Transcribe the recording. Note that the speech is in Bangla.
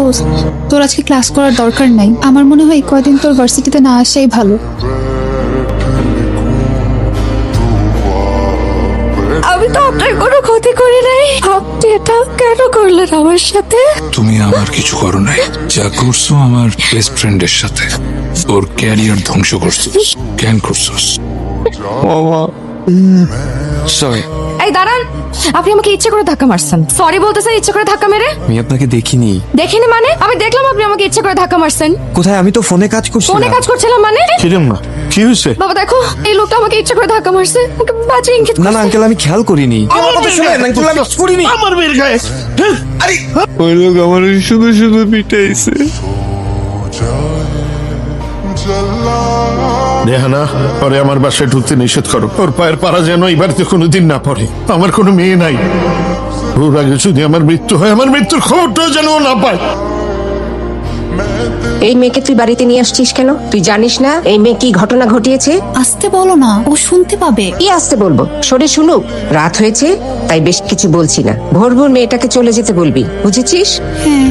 দোস্ত, তোর আজকে ক্লাস করার দরকার নাই। আমার মনে হয় কয়দিন তোর ভার্সিটিতে না আসাই ভালো। আমি তো আপনার কোনো ক্ষতি করি নাই, আপনি এটা কেন করলেন আমার সাথে? তুমি আমার কিছু করো নাই, যা করছো আমার বেস্ট ফ্রেন্ডের সাথে। ওর ক্যারিয়ার ধ্বংস করছো। কেন করছো? সরি, এই দাঁড়ান, আপনি আমাকে ইচ্ছে করে ধাক্কা মারছেন। সরি বলতেছেন ইচ্ছে করে ধাক্কা মেরে? আমি আপনাকে দেখিনি। দেখিনি মানে? আমি দেখলাম আপনি আমাকে ইচ্ছে করে ধাক্কা মারছেন। কোথায়? আমি তো ফোনে কাজ করছি। ফোনে কাজ করছিলাম মানে? কিরম না, কি হয়েছে? বাবা দেখো, এই লোকটা আমাকে ইচ্ছে করে ধাক্কা মারছে, আমাকে বাজে ইঙ্গিত না না করছে। আঙ্কেল, আমি খেয়াল করিনি। আমার কথা শুনেন, আঙ্কেল, আমি করিনি। আমার মেয়ের গায়ে ওই লোক আমার শুধু শুধু পিটাইছে। নেহানা, পরে আমার বাসায় ঢুকতে নিষেধ করো। ওর পায়ের পাড়া যেন এই বাড়িতে কোনোদিন না পড়ে। আমার কোনো মেয়ে নাই। ওর আগে যদি আমার মৃত্যু হয়, আমার মৃত্যুর খবরটাও যেন ও না পায়। এই মেয়েকে তুই বাড়িতে নিয়ে আসছিস কেন? তুই জানিস না এই মেয়ে কি ঘটনা ঘটিয়েছে? আসতে বলো না, ও শুনতে পাবে। কি আসতে বলবো? সরে শুনুক। রাত হয়েছে তাই বেশ কিছু বলছি না। ভোর ভোর মেয়েটাকে চলে যেতে বলবি, বুঝেছিস? হ্যাঁ।